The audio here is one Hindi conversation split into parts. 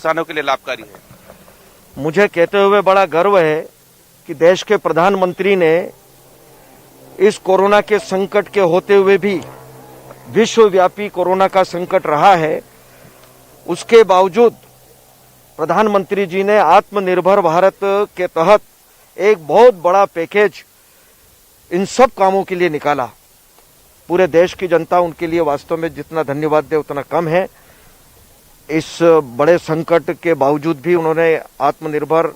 किसानों के लिए लाभकारी है? मुझे कहते हुए बड़ा गर्व है कि देश के प्रधानमंत्री ने इस कोरोना के संकट के होते हुए भी, विश्वव्यापी कोरोना का संकट रहा है, उसके बावजूद प्रधानमंत्री जी ने आत्मनिर्भर भारत के तहत एक बहुत बड़ा पैकेज इन सब कामों के लिए निकाला। पूरे देश की जनता उनके लिए वास्तव में जितना धन्यवाद दे उतना कम है। इस बड़े संकट के बावजूद भी उन्होंने आत्मनिर्भर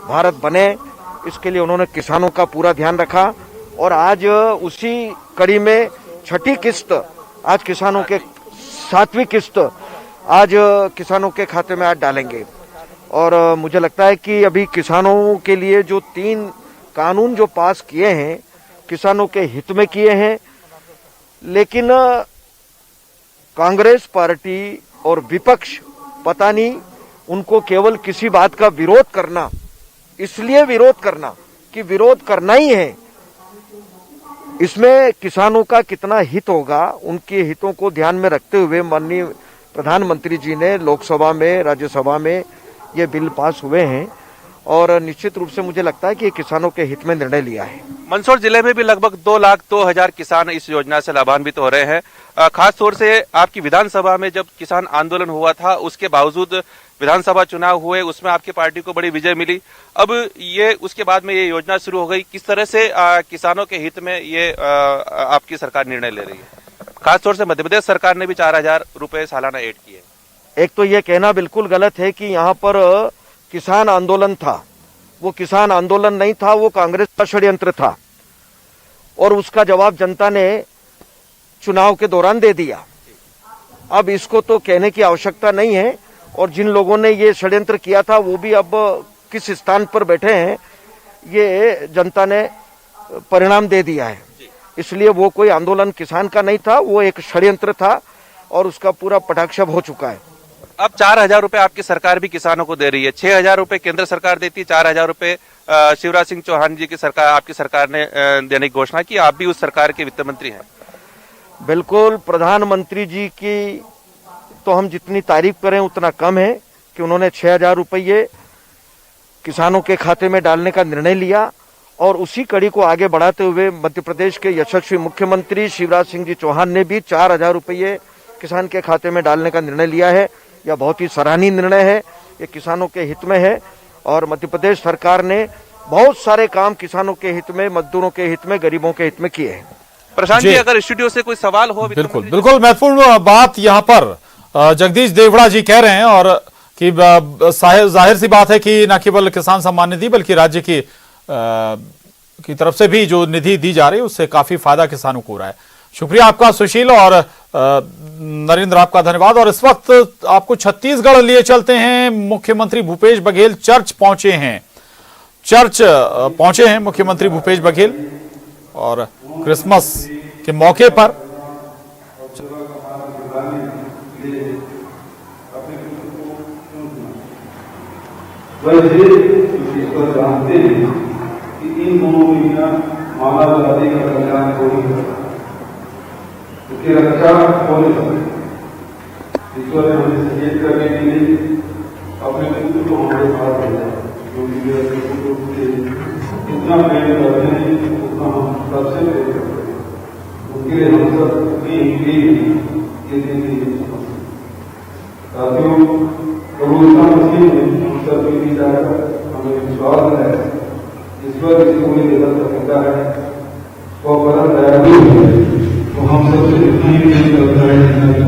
भारत बने, इसके लिए उन्होंने किसानों का पूरा ध्यान रखा। और आज उसी कड़ी में छठी किस्त, आज किसानों के 7वीं किस्त आज किसानों के खाते में आज डालेंगे। और मुझे लगता है कि अभी किसानों के लिए जो 3 कानून जो पास किए हैं, किसानों के हित में किए हैं, लेकिन कांग्रेस पार्टी और विपक्ष पता नहीं उनको केवल किसी बात का विरोध करना, इसलिए विरोध करना कि विरोध करना ही है, इसमें किसानों का कितना हित होगा, उनके हितों को ध्यान में रखते हुए माननीय प्रधानमंत्री जी ने लोकसभा में, राज्यसभा में ये बिल पास हुए हैं। और निश्चित रूप से मुझे लगता है कि किसानों के हित में निर्णय लिया है। मंदसौर जिले में भी लगभग 2,02,000 किसान इस योजना से लाभान्वित हो रहे हैं। खास तौर से आपकी विधानसभा में जब किसान आंदोलन हुआ था, उसके बावजूद विधानसभा चुनाव हुए, उसमें आपकी पार्टी को बड़ी विजय मिली। अब ये उसके बाद में ये योजना शुरू हो गई। किस तरह से किसानों के हित में ये आपकी सरकार निर्णय ले रही है? खासतौर से मध्य प्रदेश सरकार ने भी 4,000 रुपए सालाना ऐड किए। एक तो ये कहना बिल्कुल गलत है कि यहाँ पर किसान आंदोलन था। वो किसान आंदोलन नहीं था, वो कांग्रेस का षड्यंत्र था और उसका जवाब जनता ने चुनाव के दौरान दे दिया। अब इसको तो कहने की आवश्यकता नहीं है। और जिन लोगों ने ये षड्यंत्र किया था वो भी अब किस स्थान पर बैठे हैं, ये जनता ने परिणाम दे दिया है। इसलिए वो कोई आंदोलन किसान का नहीं था, वो एक षड्यंत्र था और उसका पूरा पटाक्षेप हो चुका है। अब 4,000 रुपए आपकी सरकार भी किसानों को दे रही है। 6,000 रुपए केंद्र सरकार देती है, 4,000 रुपए शिवराज सिंह चौहान जी की सरकार, आपकी सरकार ने देने की घोषणा की। आप भी उस सरकार के वित्त मंत्री हैं। बिल्कुल, प्रधानमंत्री जी की तो हम जितनी तारीफ करें उतना कम है कि उन्होंने 6,000 रुपये किसानों के खाते में डालने का निर्णय लिया। और उसी कड़ी को आगे बढ़ाते हुए मध्य प्रदेश के यशस्वी मुख्यमंत्री शिवराज सिंह जी चौहान ने भी 4,000 रुपये किसान के खाते में डालने का निर्णय लिया है। यह बहुत ही सराहनीय निर्णय है, ये किसानों के हित में है। और मध्य प्रदेश सरकार ने बहुत सारे काम किसानों के हित में, मजदूरों के हित में, गरीबों के हित में किए हैं। प्रशांत जी, अगर स्टूडियो से कोई सवाल हो? बिल्कुल बिल्कुल, महत्वपूर्ण बात यहाँ पर जगदीश देवड़ा जी कह रहे हैं और कि जाहिर सी बात है कि न केवल किसान सम्मान निधि बल्कि राज्य की तरफ से भी जो निधि दी जा रही है उससे काफी फायदा किसानों को हो रहा है। शुक्रिया आपका सुशील और नरेंद्र, आपका धन्यवाद। और इस वक्त आपको छत्तीसगढ़ लिए चलते हैं। मुख्यमंत्री भूपेश बघेल चर्च पहुंचे हैं मुख्यमंत्री भूपेश बघेल और क्रिसमस के मौके पर जानते हैं कि इन दोनों महीना मानव जाति का कल्याण हो ही सकता, उसकी रक्षा हो नहीं सकती। ईश्वर ने हमें सचेत करने के लिए अपने पुत्र को हमारे साथ भेजा, जो इतना प्रेम करते हैं उतना हम सबसे प्रेम करते हैं। उनके लिए हम सब साथियों, प्रभु ईसा मसीह ने हम सब की जाकर हमें विश्वास है ईश्वर किसी को नहीं बदल सकता है, वो परम दयालु है। तो हम सबसे इतना ही प्रेम करता है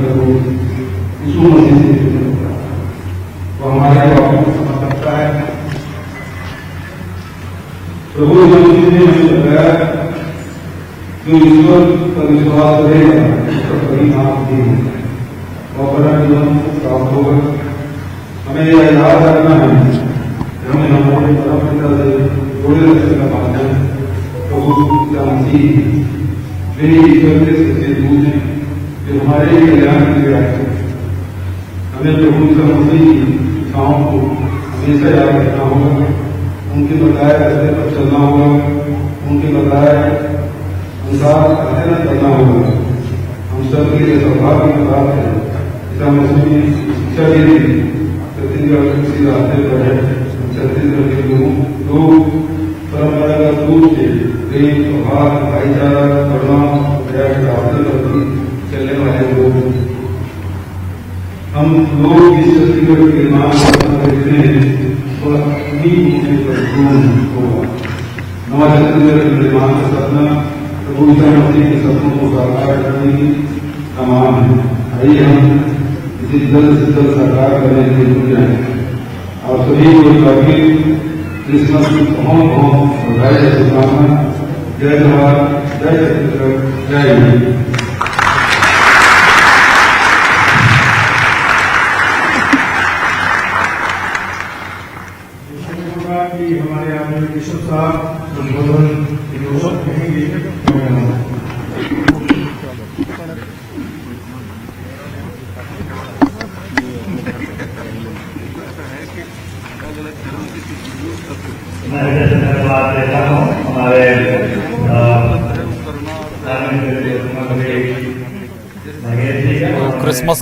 प्रभु यीशु मसीह से, वो हमारे बापों को समझ सकता है। प्रभु यीशु मसीह ने हमें बताया जो ईश्वर पर विश्वास करेगा उसका परिणाम भी है, वो परम जीवन प्राप्त होगा। हमें यह याद रखना है, हमें हमारे परम पिता से जोड़े रखने का माध्यम प्रभु यीशु मसीह मेरी ईश्वर के सच्चे दूत हैं जो हमारे कल्याण के लिए आए हैं। हमें प्रभु यीशु मसीह की शिक्षाओं को हमेशा याद रखना होगा, उनके बताए रास्ते पर चलना होगा, उनके बताए अनुसार अध्ययन करना होगा। हम सबके लिए सौभाग्य की बात है ईसा मसीह ने शिक्षा दी छत्तीसगढ़ किसी रास्ते पर है, छत्तीसगढ़ के लोग परंपरागत रूप से प्रेम, सौहार्द, भाईचारा, करुणा, दया के रास्ते पर भी चलने वाले लोग हैं। हम लोग इस छत्तीसगढ़ के निर्माण का देखते हैं वह अपनी ऊँचे पर होगा। नवा छत्तीसगढ़ के निर्माण का सपना प्रभु ईसा मसीह के सपनों को साकार करने की तमाम है। आइए हम इसे जल्द से जल्द साकार करने के लिए जुट जाएं। आप सभी को काफी क्रिसमस की बहुत बहुत बधाई और शुभकामना। जय जवाहर, जय छत्तीसगढ़, जय हिंद। हमारे यहाँ विश्व साहब संबोधन कहेंगे। मैं धन्यवाद देता हूँ हमारे क्रिसमस